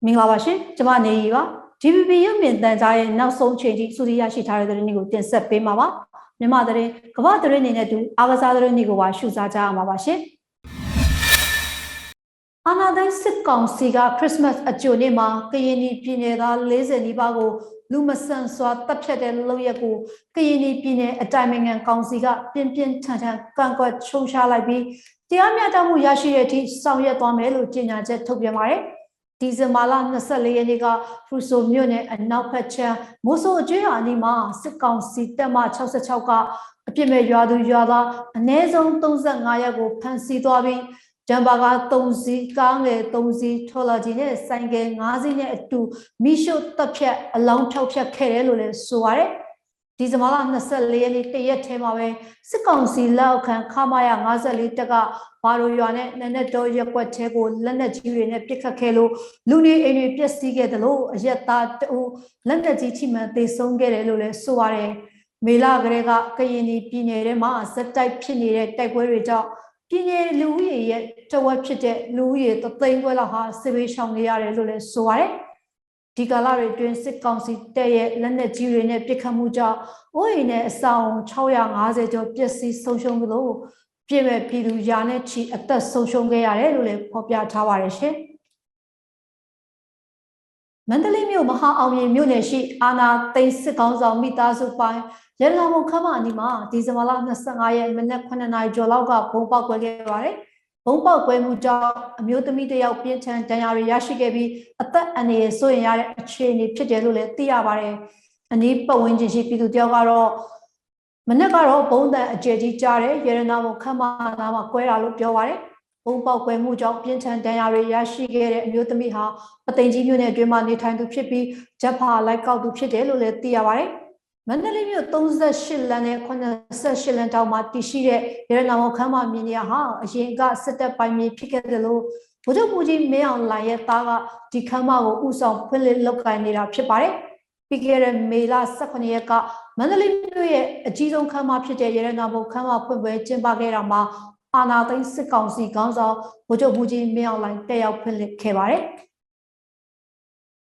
မင်္ဂလာပါရှင်ကျမနေရီပါ DVB ရုပ်မြင်သံကြားရဲ့နောက်ဆုံးချိန်ထိစူးစီးရရှိထားတဲ့သတင်းတွေကိုတင်ဆက်ပေးမှာပါမြန်မာသတင်းကမ္ဘာသတင်းအနေနဲ့တူအားကစားသတင်းတွေကိုပါရှုစားကြရမှာပါရှင်အာနာသိန်းစစ်ကောင်စီကခရစ်စမတ်အကြိုနေ့မှာကရင်ပြည်နယ်သား40နီးပါးကိုလူမဆန်စွာတပ်ဖြတ်တဲ့လုပ်ရက်ကိုကရင်ပြည်နယ်အတိုင်းနိုင်ငံကောင်စီကပြင်းပြင်းထန်ထန်ကန့်ကွက်ချုံချလိုက်ပြီးတရားမျှတမှုရရှိတဲ့အထိဆောင်ရွက်သွားမယ်လို့ကြေညာချက်ထုတ်ပြန်ပါတယ်ဒီဇင်ဘာလ24ရက်နေ့ကဖရူဆိုမြို့နယ်အနောက်ဘက်ခြမ်းမိုးဆိုအကျွေးရွာအနီးမှာစစ်ကောင်စီတပ်မ66ကအပြစ်မဲ့ရွာသူရွာသားအနည်းဆုံး35ရက်ကိုဖမ်းဆီးသွားပြီးဂျမ်ဘာက3စီးကားငယ်3စီးထော်လာဂျီနဲ့ဆိုင်ကယ်5စီးနဲ့အတူမိရှုတပ်ဖြတ်အလောင်းထောက်ဖြတ်ခဲ့တယ်လို့လည်းဆိုပါတယ်ဒီဇင်ဘာလ24ရက်နေ့တရက်ထဲမှာပဲစစ်ကောင်စီလက်အောက်ခံခမာရ54တက်ကဘာလိုရွာနဲ့နနက်တော်ရက်ွက်ထဲကိုလက်နက်ကြီးတွေနဲ့ပစ်ခတ်ခဲ့လို့လူနေအိမ်တွေပျက်စီးခဲ့တယ်လို့အရက်သားတူလက်နက်ကြီးထိမှန်သေဆုံးခဲ့တယ်လို့လည်းဆိုပါတယ်မေလကလေးကကရင်ပြည်နယ်ထဲမှာဇက်တိုက်ဖြစ်နေတဲ့တိုက်ပွဲတွေကြောင့်ပြည်နယ်လူဦးရေရဲ့တဝက်ဖြစ်တဲ့လူဦးရေ3သိန်းခွဲလောက်ဟာစစ်ဘေးရှောင်နေရတယ်လို့လည်းဆိုပါတယ်ဒီကာလတွေတွင်စစ်ကောင်စီတပ်ရဲ့လက်နက်ကြီးတွေနဲ့ပစ်ခတ်မှုကြောင့်အိုးအိမ်နဲ့အဆောင်650ကျော်ပျက်စီးဆုံးရှုံးလို့ပြည်မဲ့ပြည်သူရာနဲ့ချီအသက်ဆုံးရှုံးခဲ့ရတယ်လို့လည်းဖော်ပြထားပါတယ်ရှင်မန္တလေးမြို့မဟာအောင်မြေမြို့နယ်ရှိအာနာသိန်းစစ်ကောင်ဆောင်မိသားစုပိုင်းရတနာမုံခမအနီးမှာဒီဇင်ဘာလ25ရက်မနက်9နာရီကျော်လောက်ကဘုံပေါက်ကွဲခဲ့ပါတယ်ဘုံပေါက်ကွဲမှုကြောင့်အမျိုးသမီးတယောက်ပြင်းထန်ဒဏ်ရာတွေရရှိခဲ့ပြီးအသက်အန္တရာယ်စိုးရိမ်ရတဲ့အခြေအနေဖြစ်တယ်လို့လည်းသိရပါတယ်။အနီးပတ်ဝန်းကျင်ရှိပြည်သူတယောက်ကတော့မနက်ကတော့ဘုံတန်အကျယ်ကြီးကြားတဲ့ရတနာမခမနာမှာကွဲတာလို့ပြောပါတယ်။ဘုံပေါက်ကွဲမှုကြောင့်ပြင်းထန်ဒဏ်ရာတွေရရှိခဲ့တဲ့အမျိုးသမီးဟာပသိမ်ကြီးမြို့နယ်အတွင်းမှာနေထိုင်သူဖြစ်ပြီးဂျက်ဖာလိုက်ကောက်သူဖြစ်တယ်လို့လည်းသိရပါတယ်။မန္တလေးမြို့38လမ်းနဲ့88လမ်းတောင်မှာတည်ရှိတဲ့ရတနာမောခမ်းမမြင်ရဟာအရင်ကစစ်တပ်ပိုင်းမြေဖြစ်ခဲ့တယ်လို့ဗိုလ်ချုပ်မှုကြီးမင်းအောင်လှိုင်ရဲ့သားကဒီခမ်းမကိုဥဆောင်ဖွင့်လှစ်လုပ်ကိုင်နေတာဖြစ်ပါတယ်။ပြီးခဲ့တဲ့မေလ18ရက်ကမန္တလေးမြို့ရဲ့အကြီးဆုံးခမ်းမဖြစ်တဲ့ရတနာမောခမ်းမဖွင့်ပွဲကျင်းပခဲ့တာမှာအာနာသိန်းစစ်ကောင်စီခေါင်းဆောင်ဗိုလ်ချုပ်မှုကြီးမင်းအောင်လှိုင်တက်ရောက်ဖွင့်လှစ်ခဲ့ပါတယ်။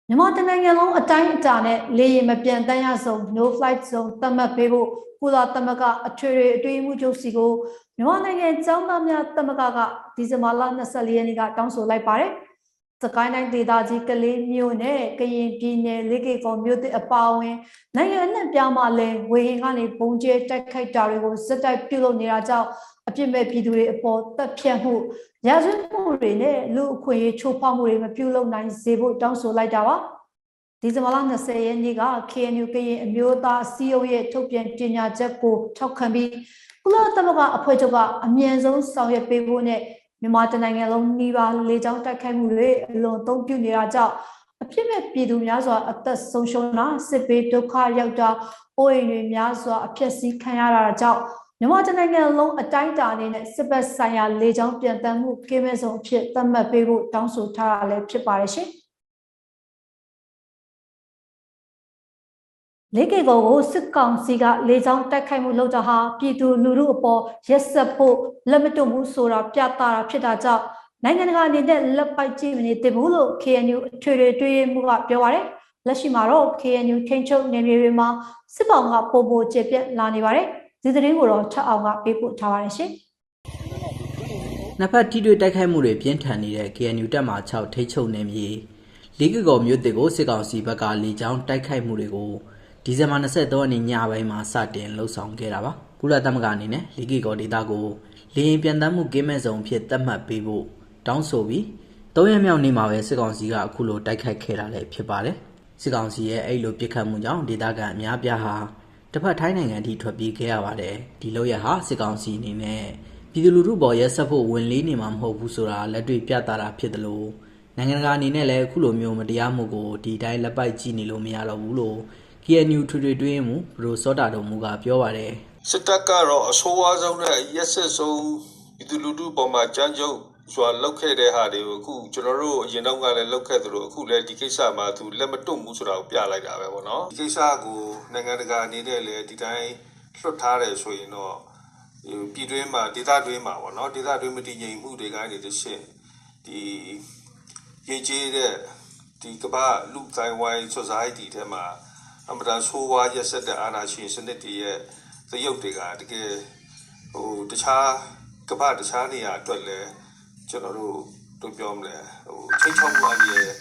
မြန်မာနိုင်ငံလုံးအတိုင်းအတာနဲ့လေယာဉ်မပြန်တမ်းရဆုံး no flight zone သတ်မှတ်ပေးဖို့ကုလသမဂ္ဂအထွေထွေအတွင်းမှုချုပ်စီကိုမြန်မာနိုင်ငံကျောင်းသားများသမဂ္ဂကဒီဇင်ဘာလ24ရက်နေ့ကတောင်းဆိုလိုက်ပါတယ်။စကိုင်းတိုင်းဒေသကြီးကလေးမြို့နဲ့ကရင်ပြည်နယ်လေးကေကော်မြို့အပါအဝင်နိုင်ငံအနှံ့ပြားမှာလည်းဝေဟင်ကနေပုံကျဲတိုက်ခိုက်တာတွေကိုစစ်တိုက်ပြုလုပ်နေတာကြောင့်အပြစ်မဲ့ပြည်သူတွေအပေါ်တပ်ဖြတ်မှုရာဇဝတ်မှုတွေနဲ့လူအခွင့်အရေးချိုးဖောက်မှုတွေမပြုလုပ်နိုင်စေဖို့တောင်းဆိုလိုက်တာပါဒီဇင်ဘာလ20ရက်နေ့က KNU ကရင်အမျိုးသားအစည်းအရုံးရဲ့ထုတ်ပြန်ကြေညာချက်ကိုထောက်ခံပြီးကုလသမဂ္ဂအဖွဲ့ချုပ်ကအမြန်ဆုံးဆောင်ရွက်ပေးဖို့နဲ့မြန်မာနိုင်ငံလုံးနှီးပါလေကြောင်းတိုက်ခိုက်မှုတွေအလွန်သုံးပြုနေတာကြောင့်အဖြစ်မဲ့ပြည်သူများစွာအသက်ဆုံးရှုံးတာစစ်ဘေးဒုက္ခရောက်တာအိုးအိမ်တွေများစွာအဖြစ်စီးခံရတာကြောင့်မြန်မာနိုင်ငံလုံးအတိုင်းအတာအနေနဲ့စစ်ဘက်ဆိုင်ရာလေကြောင်းပြန်တမ်းမှုကင်းမဲ့ဆုံးအဖြစ်သတ်မှတ်ပေးဖို့တောင်းဆိုထားတာလည်းဖြစ်ပါတယ်ရှင်လေးကေကောကိုစစ်ကောင်စီကလေကြောင်းတိုက်ခိုက်မှုလုပ်တာဟာပြည်သူလူထုအပေါ်ရက်စက်ဖို့လက်မတွန့်ဘူးဆိုတာပြသတာဖြစ်တာကြောင့်နိုင်ငံတကာအနေနဲ့လက်ပိုက်ကြည့်မနေသင့်ဘူးလို့ KNU အထွေထွေတွဲမှုကပြောပါတယ်လက်ရှိမှာတော့ KNU ထိန်းချုပ်နယ်မြေတွေမှာစစ်ကောင်ကပို့ပို့ကျေပြက်လာနေပါတယ်ဒီသတင်းကိုတော့ထပ်အောင်ကပေးပို့ထားပါတယ်ရှင်နှစ်ဖက်ထိတွေ့တိုက်ခိုက်မှုတွေပြင်းထန်နေတဲ့ KNU တပ်မှ6ထိန်းချုပ်နယ်မြေလေးကေကော်မြို့တစ်ကိုစစ်ကောင်စီဘက်ကလေကြောင်းတိုက်ခိုက်မှုတွေကိုဒီဇင်ဘာ23ရက်နေ့ညပိုင်းမှာစတင်လှုပ်ဆောင်ခဲ့တာပါကုလသမဂ္ဂအနေနဲ့လေးကေကော်ဒေသကိုလေရင်ပြန်တမ်းမှုကင်းမဲ့ဆုံးဖြစ်သတ်မှတ်ပေးဖို့တောင်းဆိုပြီး3ရက်မြောက်နေ့မှာပဲစစ်ကောင်စီကအခုလိုတိုက်ခိုက်ခဲ့တာလည်းဖြစ်ပါတယ်စစ်ကောင်စီရဲ့အဲ့လိုပြစ်ခတ်မှုကြောင့်ဒေသခံအများပြားဟာတစ်ဖက်ထိုင်းနိုင်ငံထိထွက်ပြေးခဲ့ရပါတယ်ဒီလိုရဟာစစ်ကောင်စီအနေနဲ့ပြည်သူလူထုပေါ်ရဲဆက်ဖို့ဝင်လေးနေမှာမဟုတ်ဘူးဆိုတာလက်တွေ့ပြသတာဖြစ်တယ်လို့နိုင်ငံတကာအနေနဲ့လည်းအခုလိုမျိုးမတရားမှုကိုဒီတိုင်းလက်ပိုက်ကြည့်နေလို့မရတော့ဘူးလို့KNU ထွေထွေတွင်းမှုဘရိုစောတာတော်မူကပြောပါတယ်စစ်တပ်ကတော့အဆိုးဝါးဆုံးနဲ့ရက်စစ်ဆုံးပြည်သူလူထုပေါ်မှာကြမ်းကြုတ်စွာလောက်ခဲ့တဲ့ဟာတွေကိုအခုကျွန်တော်တို့အရင်တော့ကလည်းလောက်ခဲ့သလိုအခုလည်းဒီကိစ္စမှာသူလက်မတွန့်ဘူးဆိုတာကိုပြလိုက်တာပဲပေါ့နော်ဒီကိစ္စကိုနိုင်ငံတကာအနေနဲ့လည်းဒီတိုင်းလွတ်ထားတယ်ဆိုရင်တော့ပြည်တွင်းမှာဒေသတွင်းမှာပေါ့နော်ဒေသတွင်းမတည်ငြိမ်မှုတွေကနေတရှင်းဒီရေးကြီးတဲ့ ဒီကမ္ဘာလူတိုင်းဝိုင်း society ထဲမှာအမှန်တန်ဆိုးဝါးရက်စက်တဲ့အာဏာရှင်စနစ်တွေရဲ့သရုပ်တွေကတကယ်တခြားကမ္ဘာတခြားနေရာအတွက်လည်းကျွန်တော်တို့ပြောမလဲချိတ်ချောက်မှုအရေး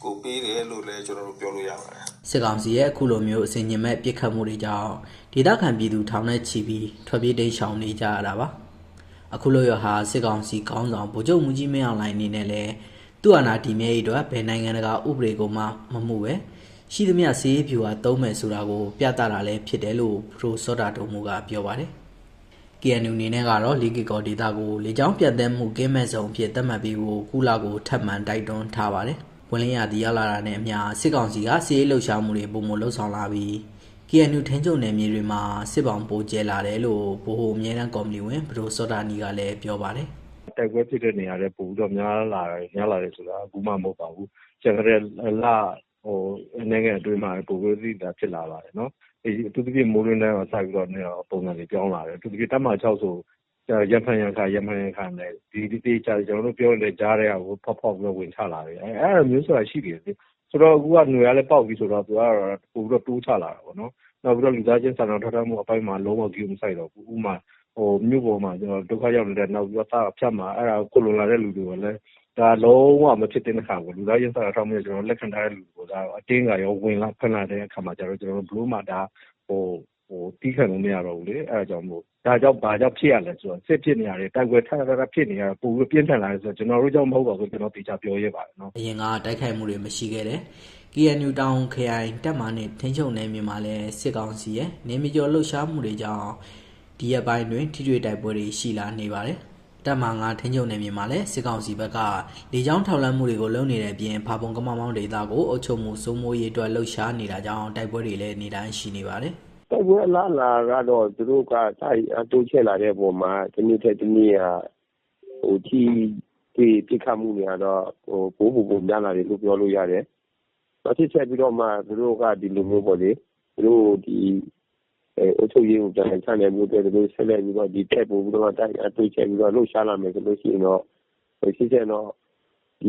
ကိုပေးတယ်လို့လည်းကျွန်တော်တို့ပြောလို့ရပါတယ်စစ်ကောင်စီရဲ့အခုလိုမျိုးအစဉ်ညင်မဲ့ပြစ်ခတ်မှုတွေကြောင့်ဒေသခံပြည်သူထောင်နဲ့ချီပြီးထွက်ပြေးတိမ်းရှောင်နေကြရတာပါအခုလိုရဟာစစ်ကောင်စီခေါင်းဆောင်ဗိုလ်ချုပ်မူကြီးမင်းအောင်လှိုင်အနေနဲ့လည်းသူ့အာဏာတည်မြဲရေးအတွက်ဘယ်နိုင်ငံတကာဥပဒေကိုမှမမှုပဲရှိသမျှစီးဖြူဟာသုံးမယ်ဆိုတာကိုပြသတာလည်းဖြစ်တယ်လို့ပရိုစောတာတုံမှုကပြောပါတယ်KNU အနေနဲ့ကတော့လီဂီကောဒေတာကိုလေကြောင်းပြတ်သက်မှုကင်းမဲ့ဆုံးဖြစ်သတ်မှတ်ပြီးကုလကိုထပ်မံတိုက်တွန်းထားပါတယ်ဝင်လင်းရသည်ရောက်လာတာနဲ့အမျှစစ်ကောင်စီကစီးရေးလှုပ်ရှားမှုတွေပုံမလှုပ်ဆောင်လာပြီး KNU ထင်းကျုံနယ်မြေတွေမှာစစ်ပောင်ပိုကျဲလာတယ်လို့ဗဟိုအမြဲတမ်းကော်မတီဝင်ဘရိုစောတာနီကလည်းပြောပါတယ်တိုက်ပွဲဖြစ်တဲ့နေရာတွေပို့ပြီးတော့များလာတယ်ဆိုတာအခုမှမဟုတ်ပါဘူးကျန်တဲ့နိုင်ငံအတွင်းမှာပိုပြီးသိတာဖြစ်လာပါတယ်နော်အထူးသဖြင့်မိုးရင်းတိုင်းမှာစပြီးတော့ပုံစံတွေပြောင်းလာတယ်အထူးသဖြင့်တပ်မ6ဆိုရဖန်ရန်ခါနဲ့ဒီတေးချာကျွန်တော်တို့ပြောတဲ့ကြားတဲ့ဟိုဖောက်ပြီးတော့ဝင်ချလာတယ်အဲ့လိုမျိုးဆိုတာရှိတယ်ဆိုတော့အခုကຫນွေရလည်းပေါက်ပြီးဆိုတော့သူကတော့ပို့ပြီးတော့တိုးချလာတာပေါ့နော်နောက်ပြီးတော့လူသားချင်းစာနာထောက်ထားမှုအပိုင်းမှာလုံးဝကြည့်မဆိုင်တော့ဘူးဥမာမြို့ပေါ်မှာကျွန်တော်ဒုက္ခရောက်နေတဲ့နောက်ပြီးတော့ဖြတ်မှာအဲ့ဒါကိုလွန်လာတဲ့လူတွေကလည်းဒါလုံးဝမဖြစ်တဲ့အခါကိုလူသားချင်းစာနာထောက်မှုကျွန်တော်လက်ခံထားတဲ့လူကိုဒါအတင်းကရောဝင်လာဖန်လာတဲ့အခါမှာကျွန်တော်ဘလို့မှဒါတီးခံလို့မရတော့ဘူးလေအဲ့ဒါကြောင့်မို့ဒါကြောင့်ဘာကြောင့်ဖြစ်ရလဲဆိုတော့စစ်ဖြစ်နေရတယ်တိုက်ပွဲထပ်ဖြစ်နေရပိုပြီးပြင်းထန်လာတယ်ဆိုတော့ကျွန်တော်တို့ကြောင့်မဟုတ်ပါဘူးကျွန်တော်တေချာပြောရဲပါတယ်နော်အရင်ကတိုက်ခိုက်မှုတွေမရှိခဲ့တဲ့ KNU တောင်ခရိုင်တပ်မှနဲ့ထင်းချုံနယ်မြေမှာလည်းစစ်ကောင်စီရဲ့နေမကျော်လှုပ်ရှားမှုတွေကြောင့်ဒီရက်ပိုင်းတွင်ထိတွေ့တိုက်ပွဲတွေရှိလာနေပါတယ်တပ်မှ9ထင်းချုံနယ်မြေမှာလည်းစစ်ကောင်စီဘက်ကလေကြောင်းထောက်လှမ်းမှုတွေကိုလုပ်နေတဲ့အပြင်ဖာပုံကမမောင်းဒေသကိုအုပ်ချုပ်မှုစိုးမိုးရေးအတွက်လှုပ်ရှားနေတာကြောင့်တိုက်ပွဲတွေလည်းနေတိုင်းရှိနေပါတယ်တိုက်ပွဲအလားအလာကတော့သူတို့ကတိုးချဲ့လာတဲ့ပုံမှာဒီနေ့ထက်ဒီနေ့ဒီပြစ်ခတ်မှုတွေကတော့ပိုများလာတယ်လို့ပြောလို့ရတယ်။နောက်တစ်ချက်ပြီးတော့မှသူတို့ကဒီလိုမျိုးပေါ့လေသူတို့ဒီအုပ်ချုပ်ရေးကိုတိုင်ချနိုင်မှုတွေသူတို့ဆက်လက်ပြီးတော့ဒီတက်ပို့ပြီးတော့တိုးချဲ့ပြီးတော့လှုပ်ရှားလာမယ်ဆိုလို့ရှိရင်တော့ရှိတဲ့တော့ဒီ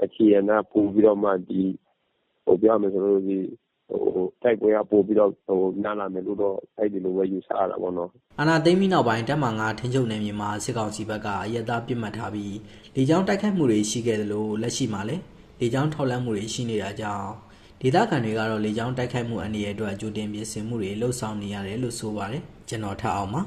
အခြေအနေပို့ပြီးတော့မှဒီပြောမယ်ဆိုလို့ဒီတိုက်ပွဲပို့ပြီးတော့နားလာမယ်လို့တော့အဲ့ဒီလိုပဲယူဆရတာပေါ့နော်အာနာသိမ်းပြီးနောက်ပိုင်းတပ်မ9ထင်းချုံနယ်မြေမှာစစ်ကောင်စီဘက်ကအရက်သားပြစ်မှတ်ထားပြီးလေကြောင်းတိုက်ခိုက်မှုတွေရှိခဲ့တယ်လို့လက်ရှိမှာလည်းလေကြောင်းထောက်လှမ်းမှုတွေရှိနေတာကြောင့်ဒေသခံတွေကတော့လေကြောင်းတိုက်ခိုက်မှုအနေနဲ့အတွက်ကြိုတင်ပြင်ဆင်မှုတွေလှုပ်ဆောင်နေရတယ်လို့ဆိုပါတယ်ကျွန်တော်ထပ်အောင်ပါ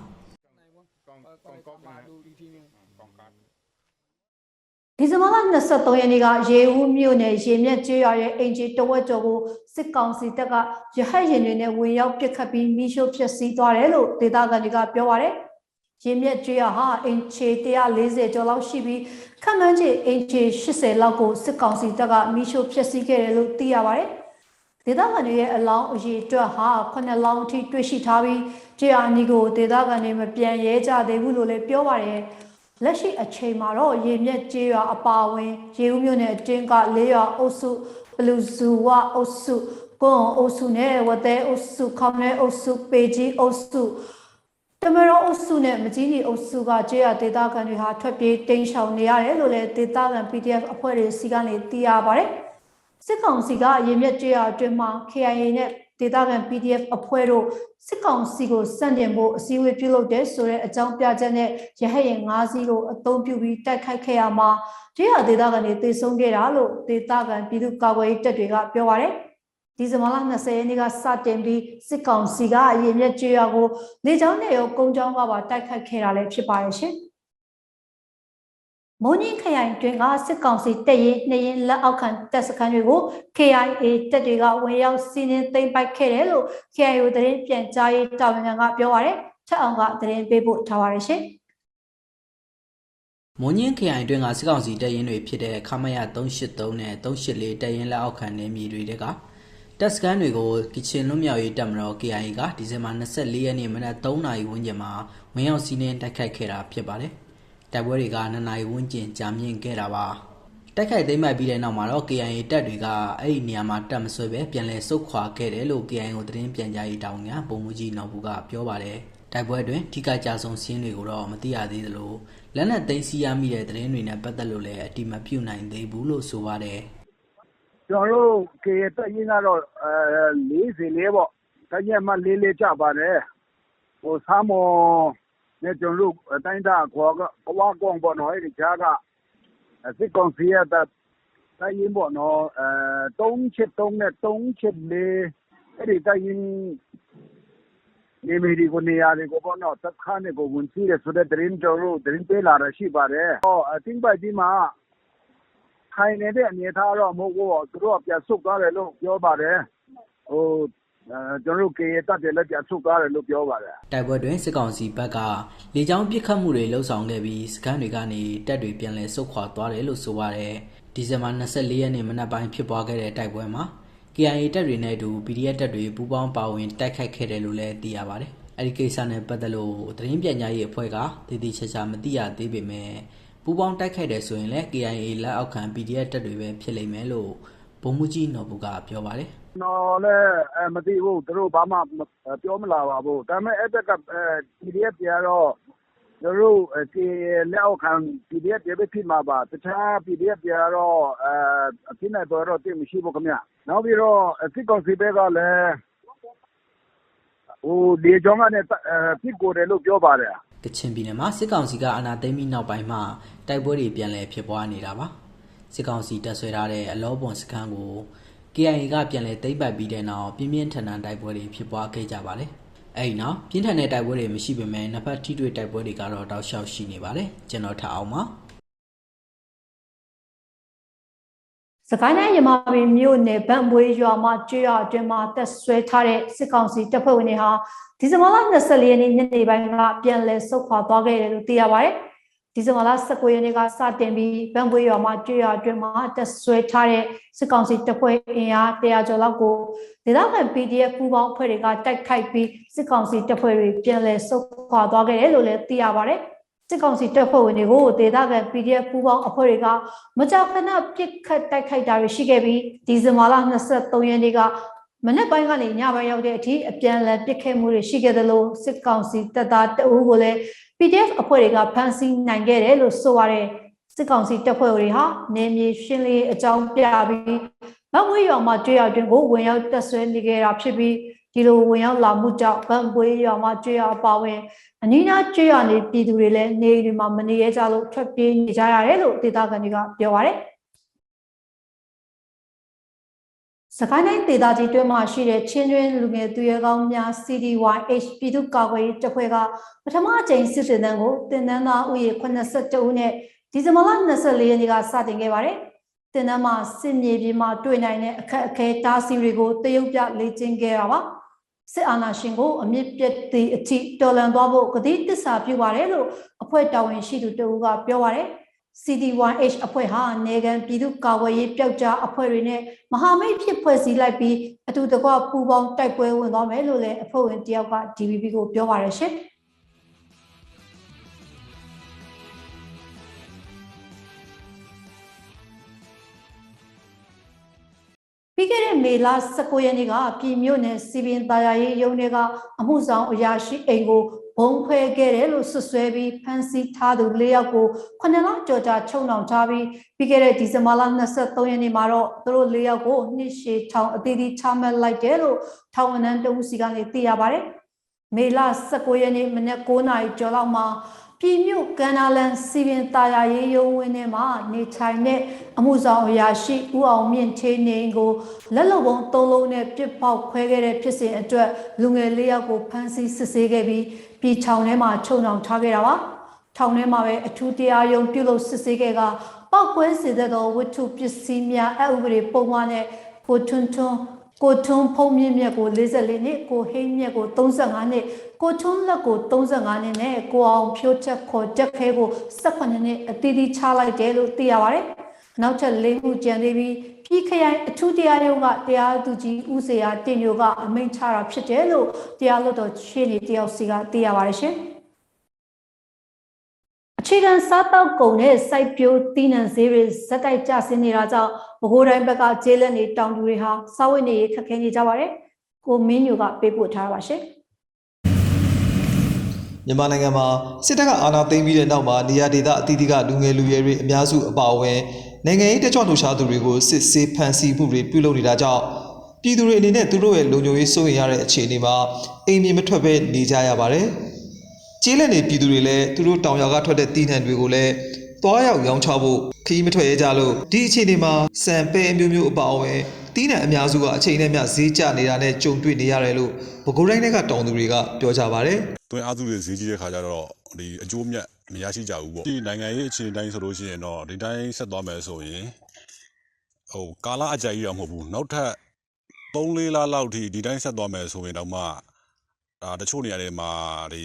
ဒီဇင်ဘာလ23ရက်နေ့ကရေဦးမြို့နယ်ရေမြက်ကျေးရွာရဲ့အင်ဂျီတဝက်ကျော်ကိုစစ်ကောင်စီတပ်ကရဟတ်ယာဉ်တွေနဲ့ဝင်ရောက်ပစ်ခတ်ပြီးမိရှို့ဖျက်ဆီးသွားတယ်လို့ဒေသခံတွေကပြောပါတယ်။ရေမြက်ကျေးရွာဟာအင်ဂျီ140ကျော်လောက်ရှိပြီးခန့်မှန်းခြေအင်ဂျီ80လောက်ကိုစစ်ကောင်စီတပ်ကမိရှို့ဖျက်ဆီးခဲ့တယ်လို့သိရပါတယ်။ဒေသခံတွေရဲ့အလောင်းအရေအတွက်ဟာ9လောင်းအထိတွေ့ရှိထားပြီးကျေးရွာအနီးကိုဒေသခံတွေမပြန်ရဲကြသေးဘူးလို့လည်းပြောပါတယ်။လက်ရှိအချိန်မှာတော့ရေမြက်ကျေးရွာအပါဝင်ရေဦးမြို့နယ်အတွင်းက၄ရွာအုပ်စုဘလူဇူဝအုပ်စုကွန်အုပ်စုနဲ့ဝသဲအုပ်စုခေါမဲအုပ်စုပေကြီးအုပ်စုတမရောအုပ်စုနဲ့မကြီးကြီးအုပ်စုကကျေးရွာဒေသခံတွေဟာထွက်ပြေးတိမ်းရှောင်နေရတယ်လို့လည်းဒေသခံ PDF အဖွဲ့တွေစီကနေသိရပါတယ်စစ်ကောင်စီကရေမြက်ကျေးရွာအတွင်းမှာ KIA နဲ့ဒေသခံ PDF အဖွဲ့တို့စစ်ကောင်စီကိုစန့်ကျင်ဖို့အစည်းအဝေးပြုလုပ်တဲ့ဆိုတဲ့အကြောင်းပြချက်နဲ့ရဟတ်ယာဉ်5စီးကိုအသုံးပြုပြီးတိုက်ခိုက်ခဲ့ရမှာဒေသခံတွေသေဆုံးခဲ့တာလို့ဒေသခံပြည်သူ့ကာကွယ်ရေးတပ်တွေကပြောပါတယ်ဒီဇင်ဘာလ20ရက်နေ့ကစတင်ပြီးစစ်ကောင်စီကရေမြက်ကျေးရွာကိုလေကြောင်းနဲ့ရောကုန်းကြောင်းကပါတိုက်ခိုက်ခဲ့တာလည်းဖြစ်ပါတယ်ရှင်မွန်ကြီးခရိုင်တွင်ကစစ်ကောင်စီတပ်ရင်နှရင်လက်အောက်ခံတပ်စခန်းတွေကို KIA တပ်တွေကဝင်ရောက်စီးနင်းသိမ်းပိုက်ခဲ့တယ်လို့ KIO သတင်းပြန်ကြားရေးတာဝန်ခံကပြောပါရယ်ထက်အောင်ကသတင်းပေးပို့ထားပါရရှင်မွန်ကြီးခရိုင်တွင်ကစစ်ကောင်စီတပ်ရင်တွေဖြစ်တဲ့ခမရ383နဲ့384တပ်ရင်လက်အောက်ခံနယ်မြေတွေကတပ်စခန်းတွေကိုကချင်လွတ်မြောက်ရေးတပ်မတော် KIA ကဒီဇင်ဘာ24ရက်နေ့မနက်3နာရီဝန်းကျင်မှာဝင်ရောက်စီးနင်းတိုက်ခိုက်ခဲ့တာဖြစ်ပါတယ်တိုက်ပွဲတွေက2နာရီဝန်းကျင်ကြာမြင့်ခဲ့တာပါတိုက်ခိုက်သိမ်းပိုက်ပြီးတဲ့နောက်မှာတော့ KIA တပ်တွေကအဲ့ဒီနေရာမှာတပ်မဆွဲပဲပြန်လည်ဆုတ်ခွာခဲ့တယ်လို့ KIA ကိုသတင်းပြန်ကြားရေးတာဝန်ခံဗိုလ်မှူးကြီးနော်ဘူးကပြောပါတယ်တိုက်ပွဲတွင်ထိခိုက်ကြဆုံးစီးရင်တွေကိုတော့မသိရသေးသလိုလက်နက်သိမ်းဆည်းရမိတဲ့သတင်းတွေနဲ့ပတ်သက်လို့လည်းအတိမပြုနိုင်သေးဘူးလို့ဆိုပါတယ် ကျွန်တော်တို့ကေတက်ရင်ကတော့44ပေါ့တကယ်မှလေးကြပါတယ်ဟိုဆာမောနဲ့ကျွန်တော်တို့တိုင်းတာခေါ်ကဘဝကောင်းပေါ့နော်အဲ့ဒီကြားကစစ်ကောင်စီရတဲ့တိုင်းရင်ပေါ့နော်373နဲ့374အဲ့ဒီတိုင်းရင်နေမီဒီကိုနေရာတွေကိုပေါ့နော်တပ်ခါနေကိုဝင်စီးရဆိုတဲ့ဒရင်ကျွန်တော်တို့ဒရင်ပေးလာရရှိပါတယ်ဟောအတင်းပိုက်ဒီမှာခိုင်နေတဲ့အနေထားတော့မဟုတ်ဘူးသူတို့ကပြန်ဆုတ်သွားတယ်လို့ပြောပါတယ်ဟိုကျွန်တော်တို့ကေတက်တယ်လည်းပြန်ဆုတ်သွားတယ်လို့ပြောပါတယ်တိုက်ပွဲတွင်စစ်ကောင်စီဘက်ကလေကြောင်းပစ်ခတ်မှုတွေလှုပ်ဆောင်ခဲ့ပြီးစခန်းတွေကနေတပ်တွေပြန်လည်ဆုတ်ခွာသွားတယ်လို့ဆိုပါတယ်ဒီဇင်ဘာ24ရက်နေ့မနက်ပိုင်းဖြစ်ပွားခဲ့တဲ့တိုက်ပွဲမှာ KIA တပ်တွေနဲ့အတူ PDF တပ်တွေပူးပေါင်းပါဝင်တိုက်ခိုက်ခဲ့တယ်လို့လည်းသိရပါတယ်အဲဒီကိစ္စနဲ့ပတ်သက်လို့သတင်းပြန်ကြားရေးအဖွဲ့ကတည်တည်ချာချာမသိရသေးပေမဲ့ပူးပေါင်းတိုက်ခိုက်တယ်ဆိုရင်လည်း KIA လက်အောက်ခံ PDF တပ်တွေပဲဖြစ်လိမ့်မယ်လို့ဗိုလ်မှူးကြီးနော်ဘူးကပြောပါတယ်နော်လည်းမသိဘူးသူတို့ဘာမှပြောမလာပါဘူးဒါပေမဲ့အဲ့တက်က PDF ပြတော့တို့လက်အောက်ခံ PDF တွေပဲဖြစ်မှာပါတခြား PDF တွေတော့အဖြစ်နဲ့တော့တိမရှိဘူးခင်ဗျနောက်ပြီးတော့စစ်ကောင်စီဘက်ကလည်းဟိုဒီကြောင့်ကနေပြစ်ကိုတယ်လို့ပြောပါတယ်ကချင်ပြည်နယ်မှာစစ်ကောင်စီကအာဏာသိမ်းပြီးနောက်ပိုင်းမှာတိုက်ပွဲတွေပြန်လည်ဖြစ်ပွားနေတာပါစစ်ကောင်စီတပ်ဆွဲထားတဲ့အလောပွန်စခန်းကို KIA ကပြန်လည်သိမ်းပိုက်ပြီးတဲ့နောက်ပြင်းပြင်းထန်ထန်တိုက်ပွဲတွေဖြစ်ပွားခဲ့ကြပါတယ်အဲဒီနောက်ပြင်းထန်တဲ့တိုက်ပွဲတွေမရှိပေမဲ့နှစ်ဖက်ထိတွေ့တိုက်ပွဲတွေကတော့တောက်လျှောက်ရှိနေပါတယ်ကျွန်တော်ထပ်အောင်ပါစကိုင်းတိုင်းရမပင်မြို့နယ်ဗန့်ဘွေးရွာမှာကျွော်အတွင်းမှာတက်ဆွဲထားတဲ့စစ်ကောင်စီတပ်ဖွဲ့ဝင်တွေဟာဒီဇင်ဘာလ24ရက်နေ့ညနေပိုင်းကပြန်လည်ဆုတ်ခွာသွားခဲ့တယ်လို့သိရပါတယ်ဒီဇင်ဘာလ19ရက်နေ့ကစတင်ပြီးဗန့်ဘွေးရွာမှာကျွော်အတွင်းမှာတက်ဆွဲထားတဲ့စစ်ကောင်စီတပ်ဖွဲ့အင်အား100ကျော်လောက်ကိုဒေသခံ PDF ပူးပေါင်းအဖွဲ့တွေကတိုက်ခိုက်ပြီးစစ်ကောင်စီတပ်ဖွဲ့တွေပြန်လည်ဆုတ်ခွာသွားခဲ့တယ်လို့လည်းသိရပါတယ်စစ်ကောင်စီတပ်ဖွဲ့ဝင်တွေကိုဒေသခံ PDF ပူးပေါင်းအဖွဲ့တွေကမကြာခဏပစ်ခတ်တိုက်ခိုက်တာတွေရှိခဲ့ပြီးဒီဇင်ဘာလ23ရက်နေ့ကမနေ့ပိုင်းကနေညပိုင်းရောက်တဲ့အထိအပြန်အလှန်ပစ်ခတ်မှုတွေရှိခဲ့တယ်လို့စစ်ကောင်စီတပ်သားတအူးကိုလည်း PDF အဖွဲ့တွေကဖမ်းဆီးနိုင်ခဲ့တယ်လို့ဆိုပါတယ်စစ်ကောင်စီတပ်ဖွဲ့တွေဟာနေမြေရှင်းလင်းအကြောင်းပြပြီးဗန့်ဘွေးရွာမှာကျွေးရတွင်ကိုဝင်ရောက်တပ်ဆွဲနေခဲ့တာဖြစ်ပြီးဒီလိုဝင်ရောက်လာမှုကြောင့်ဗန့်ဘွေးရွာမှာကျွေးရအပါဝင်အနီးနားကျွေးရနေပြည်သူတွေလည်းနေအိမ်တွေမှာမနေရကြလို့ထွက်ပြေးနေကြရတယ်လို့ဒေသခံတွေကပြောပါတယ်စကိုင်းတိုင်းဒေသကြီးတွင်းမှာရှိတဲ့ချင်းတွင်းလူငယ်သူရဲကောင်းများ CDYH ပြည်သူ့ကာကွယ်ရေးတပ်ဖွဲ့ကပထမအကြိမ်စစ်စင်တန်းကိုတင်နန်းသားဥယျာဉ်82ဦးနဲ့ဒီဇင်ဘာလ24ရက်နေ့ကစတင်ခဲ့ပါတယ်။တင်နန်းမှာစစ်မြေပြင်မှာတွေ့နိုင်တဲ့အခက်အခဲတားဆီးတွေကိုတရုတ်ပြလေ့ကျင့်ခဲ့တာပါ။စစ်အာဏာရှင်ကိုအမြင့်ပြတ်သည့်အထိတော်လှန်သွားဖို့ကတိသစ္စာပြုပါတယ်လို့အဖွဲ့တာဝန်ရှိသူတဦးကပြောပါတယ်။ CDYH အဖွဲ့ဟာနေကန်ပြည်သူ့ကာကွယ်ရေးပျောက်ကြားအဖွဲ့တွေနဲ့မဟာမိတ်ဖြစ်ဖွဲ့စည်းလိုက်ပြီးအတူတကွပူးပေါင်းတိုက်ပွဲဝင်သွားမယ်လို့လည်းအဖွဲ့ဝင်တယောက်က DVB ကိုပြောပါတယ်ရှင်။ပြီးခဲ့တဲ့မေလ19ရက်နေ့ကပြည်မြို့နယ်စီပင်သာယာရေးရုံးတွေကအမှုဆောင်အရာရှိအိမ်ကိုဘုံခွဲခဲ့တယ်လို့ဆွဆွဲပြီးဖမ်းဆီးထားသူ၄ယောက်ကို9လကျော်ကြာချုပ်နှောင်ထားပြီးပြီးခဲ့တဲ့ဒီဇင်ဘာလ23ရက်နေ့မှာတော့သူတို့၄ယောက်ကိုနှစ်ရှည်ထောင်အသီးသီးချမှတ်လိုက်တယ်လို့ထောင်ဝန်ထမ်းတဦးစီကနေသိရပါတယ်။မေလ19ရက်နေ့မနက်9:00နာရီကျော်လောက်မှာပြည်မြို့ကန္နာလန်စီပင်သာယာရေးရုံးဝင်းထဲမှာနေထိုင်တဲ့အမှုဆောင်အရာရှိဦးအောင်မြင့်သေးနေကိုလက်လုံပုံ3လုံးနဲ့ပစ်ပေါက်ခွဲခဲ့တဲ့ဖြစ်စဉ်အတွက်လူငယ်၄ယောက်ကိုဖမ်းဆီးစစ်ဆေးခဲ့ပြီးပြည်ထောင်ထဲမှာချုပ်နှောင်ထားခဲ့တာပါထောင်ထဲမှာပဲအထူးတရားရုံးပြုလုပ်စစ်ဆေးခဲ့ကပောက်ကွဲစေသောဝတ္ထုပစ္စည်းများအဥပဒေပုံမှန်နဲ့ကိုထွန်းဖုံးမြင့်မြတ်ကို44နှစ်ကိုဟိန်းမြတ်ကို35နှစ်ကိုထွန်းလက်ကို35နှစ်နဲ့ကိုအောင်ဖြိုးချက်ခေါ်တက်ခဲကို18နှစ်အသီးသီးချလိုက်တယ်လို့သိရပါတယ်။နောက်ထပ်၄ခုကျန်သေးပြီးပြည်ခရိုင်အထူးတရားရုံးကတရားသူကြီးဦးစေယာတင်ညိုကအမိန့်ချတာဖြစ်တယ်လို့တရားလွှတ်တော်ရှေ့နေတယောက်စီကသိရပါတယ်ရှင်။အခြေခံစားတောက်ကုန်နဲ့စိုက်ပျိုးသီးနှံဈေးတွေဇက်တိုက်ကျဆင်းနေတာကြောင့်ပဲခူးတိုင်းဘက်ကကျေးလက်နေတောင်သူတွေဟာစားဝတ်နေရေးခက်ခဲနေကြပါတယ်။ကိုမင်းညိုကပေးပို့ထားပါရှင်။မြန်မာနိုင်ငံမှာစစ်တပ်ကအာဏာသိမ်းပြီးတဲ့နောက်မှာနေရာဒေသအသီးသီးကလူငယ်လူရွယ်တွေအများစုအပါအဝင် နိုင်ငံရေးတက်ကြွလှုပ်ရှားသူတွေကိုစစ်ဆေးဖမ်းဆီးမှုတွေပြုလုပ်နေတာကြောင့်ပြည်သူတွေအနေနဲ့သူတို့ရဲ့လုံခြုံရေးစိုးရိမ်ရတဲ့အခြေအနေမှာအိမ်မြေမထွက်ဘဲနေကြရပါတယ်။ကျေးလက်နေပြည်သူတွေလည်းသူတို့တောင်ယာကထွက်တဲ့တီးနှံတွေကိုလည်းသွားရောက်ရောင်းချဖို့ခီးမထွက်ရကြလို့ဒီအခြေအနေမှာစံပဲအမျိုးမျိုးအပါအဝင်တီးနှံအများစုကအချိန်နဲ့မျှဈေးကျနေတာနဲ့ကြုံတွေ့နေရတယ်လို့ပဲခူးတိုင်းကတောင်သူတွေကပြောကြပါတယ်။တွင်အားစုတွေဈေးကြီးတဲ့ခါကျတော့ဒီအကျိုးမြတ်မရရှိကြဘူးပေါ့။ဒီနိုင်ငံရေးအခြေအနေတိုင်းဆိုလို့ရှိရင်တော့ဒီတိုင်းဆက်သွားမယ်ဆိုရင်ကာလအကြိုက်ကြီးတော့မဟုတ်ဘူး။နောက်ထပ်3-4 လလောက်ထိဒီတိုင်းဆက်သွားမယ်ဆိုရင်တော့မှတချို့နေရာတွေမှာဒီ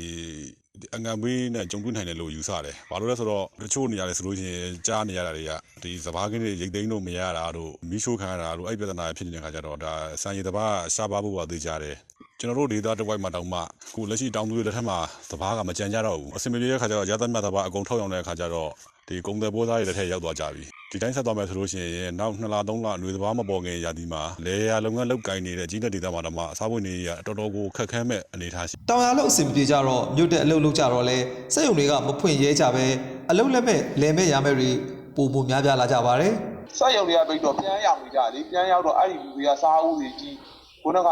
အငံပေးနဲ့ကြုံတွေ့နိုင်တယ်လို့ယူဆတယ်။ဘာလို့လဲဆိုတော့တချို့နေရာတွေဆိုလို့ရှိရင်ကြားနေရတာတွေကဒီစဘာကင်းတွေရိတ်သိမ်းလို့မရတာတို့မီးရှို့ခံရတာတို့အဲ့ပြဿနာဖြစ်နေတဲ့ခါကျတော့ဒါစံရည်တဘာရှားပါဖို့ပါသေးကြတယ်။ကျွန်တော်တို့ဒေသတစ်ဝိုက်မှာတောင်မှခုလက်ရှိတောင်သူတွေလက်ထက်မှာစဘာကမကြံကြတော့ဘူး။အစင်မပြေတဲ့ခါကျတော့ရသမြတ်တဘာအကုန်ထောက်ရောင်းတဲ့ခါကျတော့ဒီကုန်တယ်ပိုးသားတွေလက်ထက်ရောက်သွားကြပြီ။ဒီတိုင်းဆက်သွားမယ်ဆိုလို့ရှိရင်နောက်2 လ 3 လຫນွေစဘာမပေါ်ခင်ရာသီမှာလေယာလုပ်ငန်းလုပ်ကိုင်နေတဲ့ကြီးတဲ့ဒေသမှာတော့မှအစားပွင့်နေရတော်တော်ကိုခက်ခဲမဲ့အနေအထားရှိတောင်ယာလို့အဆင်ပြေကြတော့မြို့တဲ့အလုပ်လုပ်ကြတော့လဲစက်ရုံတွေကမဖွင့်ရဲကြပဲအလုပ်လက်မဲ့လဲမဲ့ရမဲ့တွေပိုများပြားလာကြပါတယ်စက်ရုံတွေကပြီးတော့ပြန်ရောက်နေကြလေပြန်ရောက်တော့အဲ့ဒီလူတွေကစားဦးတွေကြီးခုနက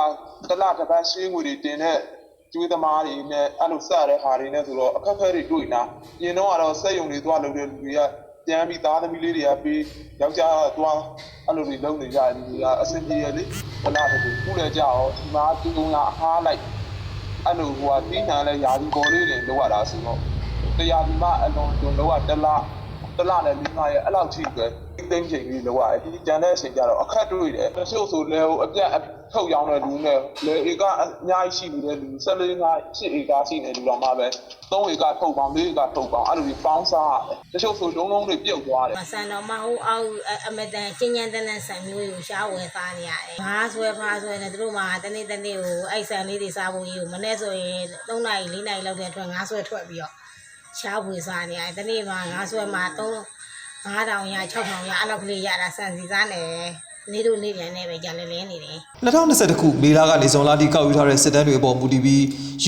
တလတစ်ပတ်ရှင်းငွေတွေတင်တဲ့ကျွေးသမားတွေနဲ့အဲ့လိုစတဲ့ဟာတွေနဲ့ဆိုတော့အခက်အခဲတွေတွေ့နေတာပြင်တော့ကတော့စက်ရုံတွေသွားလုပ်တဲ့လူတွေကပြန်ပြီးသားသမီးလေးတွေကပြီးယောက်ျားသွားအဲ့လိုတွေလုပ်နေကြတယ်လူတွေကအဆင်ပြေရလေတလတစ်ခုခုလည်းကြောက်ဒီမှာ300အားလိုက်အဲ့လိုဟိုကပြီးနှံလဲယာဒီပေါ်လေးတွေလောက်ရတာဆိုတော့တရားဒီမှာအလုံးစုံလောကတလနဲ့5ရက်အဲ့လောက်ထိပဲသိမ်းချိန်လေးလောက်ရတယ်ဒီကြံတဲ့အချိန်ကျတော့အခက်တွေ့တယ်တချို့ဆိုလဲဟိုအပြတ်ထုတ်ရောင်းတဲ့လူနဲ့လေဧကအများကြီးရှိနေတဲ့လူ14-8ဧကရှိနေလူတော်မှပဲ3ဧကထုတ်ပေါင်း4ဧကထုတ်ပေါင်းအဲ့လိုပေါင်းစားတချို့ဆိုလုံးတွေပြုတ်သွားတယ်ဆန်တော်မဟုတ်အောက်အမတန်ကျဉ်းကျဉ်းတန်းတန်းဆန်မျိုးကိုရှားဝယ်စားနေရတယ်။ဘာဆွဲနဲ့တို့မှတနေ့ကိုအဲ့ဆန်လေးတွေစားဖို့ကြီးကိုမနေ့ဆိုရင်3 နာရီ4 နာရီလောက်တည်းထွက်ငါးဆွဲထွက်ပြီးတော့ရှားဝယ်စားနေရတယ်။တနေ့မှာငါးဆွဲမှာ5,000ရ6,000ရအဲ့လောက်ကလေးရတာဆန်စီစားနေနေတို့နေပြန်နေပဲကြာလဲနေတယ်2021ခုမေလကနေဇွန်လထိကောက်ယူထားတဲ့စစ်တမ်းတွေအပေါ်မူတည်ပြီး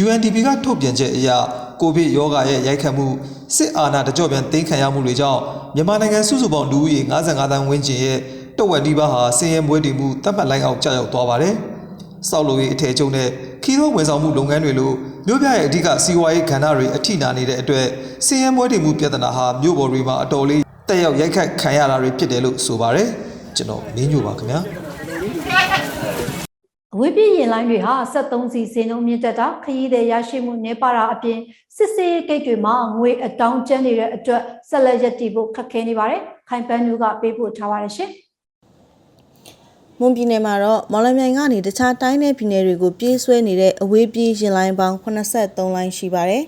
UNDP ကထုတ်ပြန်ချက်အရကိုဗစ်ရောဂါရဲ့ရိုက်ခတ်မှုစစ်အာဏာတကြော့ပြန်သိမ်းခံရမှုတွေကြောင့်မြန်မာနိုင်ငံစုစုပေါင်းလူဦးရေ55 သန်းဝန်းကျင်ရဲ့တဝက်နီးပါးဟာဆင်းရဲမွဲတေမှုတပ်မှတ်လိုက်အောင်ကျရောက်သွားပါတယ်။စောက်လို့ရေးအထည်ချုပ်နဲ့ခီးသောဝန်ဆောင်မှုလုပ်ငန်းတွေလိုမြို့ပြရဲ့အဓိကစီးပွားရေးကဏ္ဍတွေအထိနာနေတဲ့အတွက်ဆင်းရဲမွဲတေမှုပြဿနာဟာမြို့ပေါ်တွေမှာအတော်လေးတက်ရောက်ရိုက်ခတ်ခံရတာတွေဖြစ်တယ်လို့ဆိုပါတယ်။ကျွန်တော်မင်းညိုပါခင်ဗျာအဝေးပြေးရင်လိုင်းတွေဟာ73စီဈေးနှုန်းမြင့်တက်တာခရီးသည်ရရှိမှုနည်းပါတာအပြင်စစ်စေးဂိတ်တွေမှာငွေအတောင်းကျန်းနေတဲ့အတွက်ဆက်လက်ရည်တည်ဖို့ခက်ခဲနေပါတယ်ခိုင်ပန်းလူကပေးပို့ထားပါတယ်ရှင်မွန်ပြည်နယ်မှာတော့မော်လမြိုင်ကနေတခြားတိုင်းနယ်ပြည်နယ်တွေကိုပြေးဆွဲနေတဲ့အဝေးပြေးရင်လိုင်းပေါင်း83လိုင်းရှိပါတယ်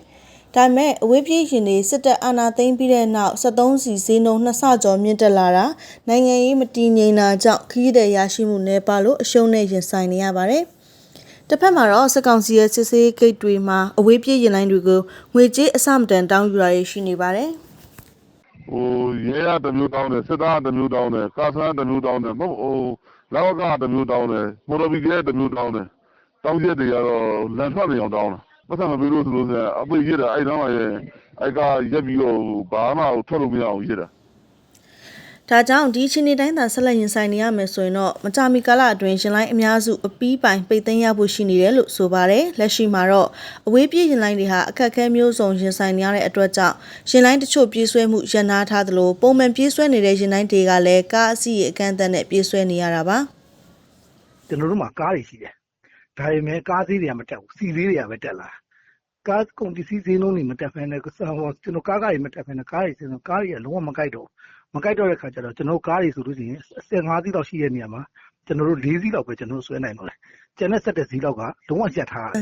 ဒါပေမဲ့အဝေးပြေးရင်တွေစစ်တပ်အာဏာသိမ်းပြီးတဲ့နောက်73စီဈေးနှုန်း2ဆကျော်မြင့်တက်လာတာနိုင်ငံရေးမတည်ငြိမ်တာကြောင့်ခရီးသည်ရရှိမှုနည်းပါလို့အရှုံးနဲ့ရင်ဆိုင်နေရပါတယ်။တစ်ဖက်မှာတော့စစ်ကောင်စီရဲ့စစ်ဆေးဂိတ်တွေမှာအဝေးပြေးရင်လိုင်းတွေကိုငွေကြေးအဆမတန်တောင်းယူရရှိနေပါတယ်။ရဲရတစ်မျိုးတောင်းတယ်စစ်သားတစ်မျိုးတောင်းတယ်ကာဆန်းတစ်မျိုးတောင်းတယ်လောက်ကတစ်မျိုးတောင်းတယ်မော်တော်ဘီကတစ်မျိုးတောင်းတယ်တောင်းချက်တွေကတော့လန်ထွက်နေအောင်တောင်းတယ်ပတ်စံမပေးလို့ဆိုလို့အပိတ်ရတာအဲ့တော့မှအဲ့ကရက်ပြီးတော့ဘာမှထွက်လို့မရအောင်ရတာဒါကြောင့်ဒီအချိန်တိုင်းသာဆက်လက်ရင်ဆိုင်နေရမယ်ဆိုရင်တော့မကြာမီကာလအတွင်းရင်လိုင်းအများစုအပီးပိုင်ပိတ်သိမ်းရဖို့ရှိနေတယ်လို့ဆိုပါတယ်လက်ရှိမှာတော့အဝေးပြေးရင်လိုင်းတွေဟာအခက်အခဲမျိုးစုံရင်ဆိုင်နေရတဲ့အတွက်ကြောင့်ရင်လိုင်းတချို့ပြေးဆွဲမှုရန်နာထားသလိုပုံမှန်ပြေးဆွဲနေတဲ့ရင်လိုင်းတွေကလည်းကားအစီအကန့်အသတ်နဲ့ပြေးဆွဲနေရတာပါကျွန်တော်တို့မှာကားတွေရှိတယ်ဒါပေမဲ့ကားစီးတွေကမတက်ဘူးစီလေးတွေကပဲတက်လာကားကုန်ပစ္စည်းဈေးနှုန်းတွေမတက်ဖ ೇನೆ ကျွန်တော်ကားတွေမတက်ဖ ೇನೆ ကားတွေစင်းတော့ကားတွေကလုံးဝမကြိုက်တော့တဲ့ခါကျတော့ကျွန်တော်ကားတွေဆိုလို့ရှိရင်15စီးလောက်ရှိတဲ့နေရာမှာကျွန်တော်တို့4စီးလောက်ပဲကျွန်တော်ဆွဲနိုင်တော့တယ်ကျန်တဲ့17စီးလောက်ကလုံးဝရက်ထားတယ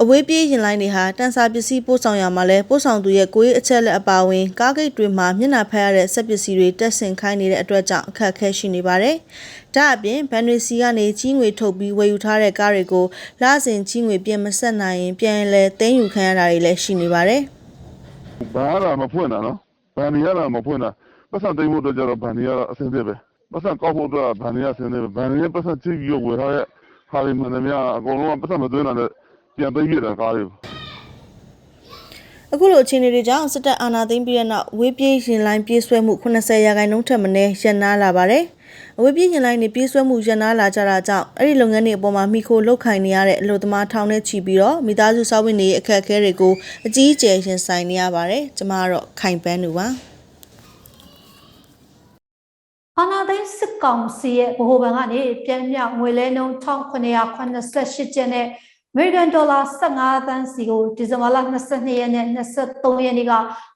်အဝေးပြေးရင်လိုင်းတွေဟာတန်စာပစ္စည်းပို့ဆောင်ရမှာလဲပို့ဆောင်သူရဲ့ကိုယ်ရေးအချက်လက်အပါအဝင်ကားဂိတ်တွေမှာမျက်နှာဖက်ရတဲ့စက်ပစ္စည်းတွေတက်ဆင်ခိုင်းနေတဲ့အတွက်ကြောင့်အခက်အခဲရှိနေပါတယ်။ဒါအပြင်ဘန်တွေစီကနေကြီးငွေထုတ်ပြီးဝယ်ယူထားတဲ့ကားတွေကိုလစဉ်ကြီးငွေပြန်မဆက်နိုင်ရင်ပြန်လဲသိမ်းယူခံရတာတွေလည်းရှိနေပါတယ်။ဘာလာမဖွင့်တာနော်။ဘန်တွေရတာမဖွင့်တာပတ်စံသိမ်းဖို့အတွက်ကျတော့ဘန်တွေရတာအဆင်ပြေပဲ။ပတ်စံကောက်ဖို့အတွက်ဘန်တွေရအဆင်ပြေပဲ။ဘန်တွေပတ်စံကြည့်ပြီးတော့ဝယ်ထားတဲ့ဟာတွေမှန်တယ်များအကုန်လုံးကပတ်စံမသွင်းတာနဲ့ပြန်သိမ်းပြတာကားတွေအ အခုလိုအခြေအနေတွေကြောင့်စစ်တပ်အာဏာသိမ်းပြီးတဲ့နောက်အဝေးပြေးရင်လိုင်းပြေးဆွဲမှု80ရာခိုင်နှုန်းထက်မနည်းရပ်နားလာပါတယ်။အဝေးပြေးရင်လိုင်းတွေပြေးဆွဲမှုရပ်နားလာကြတာကြောင့်အဲ့ဒီလုပ်ငန်းတွေအပေါ်မှာမိခိုလုတ်ခိုင်နေရတဲ့အလုပ်သမားထောင်နဲ့ချီပြီးတော့မိသားစုစောင့်ဝင်နေအခက်အခဲတွေကိုအကြီးအကျယ်ရင်ဆိုင်နေရပါတယ်။ကျွန်မကတော့ခိုင်ပန်းသူပါ။ အာနာသိန်းစစ်ကောင်စီရဲ့ဗဟိုဘဏ်ကနေပြန်မြောက်ငွေလဲနှုန်း1988ကျပ်နဲ့အမေရိကန်ဒေါ်လာ15သန်းစီကိုဒီဇင်ဘာလ22ရက်နဲ့23ရက်နေ့က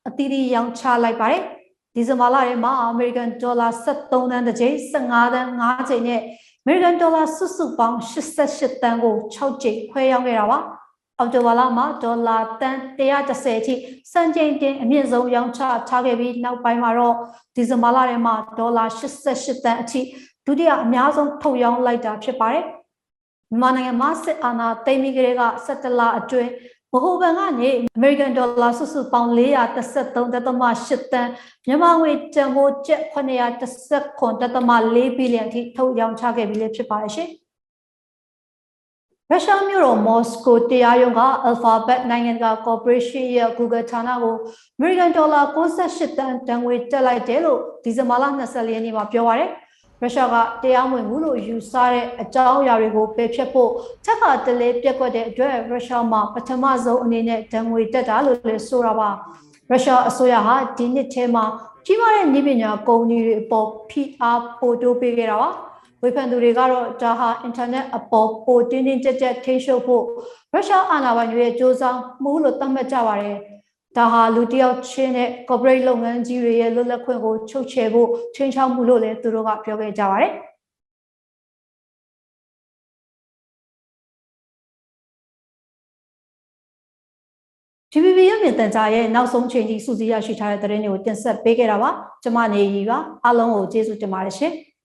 အသီးသီးရောင်းချလိုက်ပါတယ်။ဒီဇင်ဘာလထဲမှာအမေရိကန်ဒေါ်လာ73သန်းတစ်ကြိမ်15သန်း5ကြိမ်နဲ့အမေရိကန်ဒေါ်လာစုစုပေါင်း88သန်းကို6ကြိမ်ခွဲရောင်းခဲ့တာပါ။အောက်တိုဘာလမှာဒေါ်လာတန်130အထိစံချိန်တင်အမြင့်ဆုံးရောင်းချထားခဲ့ပြီးနောက်ပိုင်းမှာတော့ဒီဇင်ဘာလထဲမှာဒေါ်လာ88တန်အထိဒုတိယအများဆုံးထုတ်ရောင်းလိုက်တာဖြစ်ပါတယ်။မြန်မာနိုင်ငံမှာစစ်အာဏာသိမ်းပြီးကလေးက17လအတွင်းဗဟိုဘဏ်ကနေအမေရိကန်ဒေါ်လာစုစုပေါင်း433.8တန်မြန်မာငွေတန်ဖိုးကျပ်919.4ဘီလီယံအထိထုတ်ရောင်းချခဲ့ပြီးလည်းဖြစ်ပါတယ်ရှင်။ရုရှားမြို့တော်မော်စကိုတရားရုံးက Alphabet နိုင်ငံတကာကော်ပိုရေးရှင်းရဲ့ Google ဌာနကိုအမေရိကန်ဒေါ်လာ68တန်တန်ငွေတက်လိုက်တယ်လို့ဒီဇင်ဘာလ24ရက်နေ့မှာပြောပါတယ်။ရုရှားကတရားမဝင်ဘူးလို့ယူဆတဲ့အကြောင်းအရာတွေကိုပယ်ဖျက်ဖို့ထပ်ခါတလဲပြက်ကွက်တဲ့အတွက်ရုရှားမှာပထမဆုံးအနေနဲ့တန်ငွေတက်တာလို့လည်းဆိုတာပါ။ရုရှားအစိုးရဟာဒီနှစ်ထဲမှာကြီးမားတဲ့နည်းပညာကုမ္ပဏီတွေအပေါ်ဖိအားပိုတိုးပေးခဲ့တာပါ။ဝေဖန်သူတွေကတော့ဒါဟာအင်တာနက်အပေါ်ပိုတင်းတင်းကြပ်ကြပ်ထိန်းချုပ်ဖို့ရုရှားအာဏာပိုင်တွေရဲ့စ조사မှုလို့သတ်မှတ်ကြပါတယ်။ဒါဟာလူတယောက်ချင်းနဲ့ corporate လုပ်ငန်းကြီးတွေရဲ့လွတ်လပ်ခွင့်ကိုချုပ်ချယ်ဖို့ချင်းချောက်မှုလို့လည်းသူတို့ကပြောခဲ့ကြပါတယ်။ GBB ရုပ်မြင်သံကြားရဲ့နောက်ဆုံးချိန်ထိစုစည်းရရှိထားတဲ့သတင်းတွေကိုတင်ဆက်ပေးခဲ့တာပါ။ကျွန်မနေရီပါအားလုံးကိုကျေးဇူးတင်ပါတယ်ရှင်။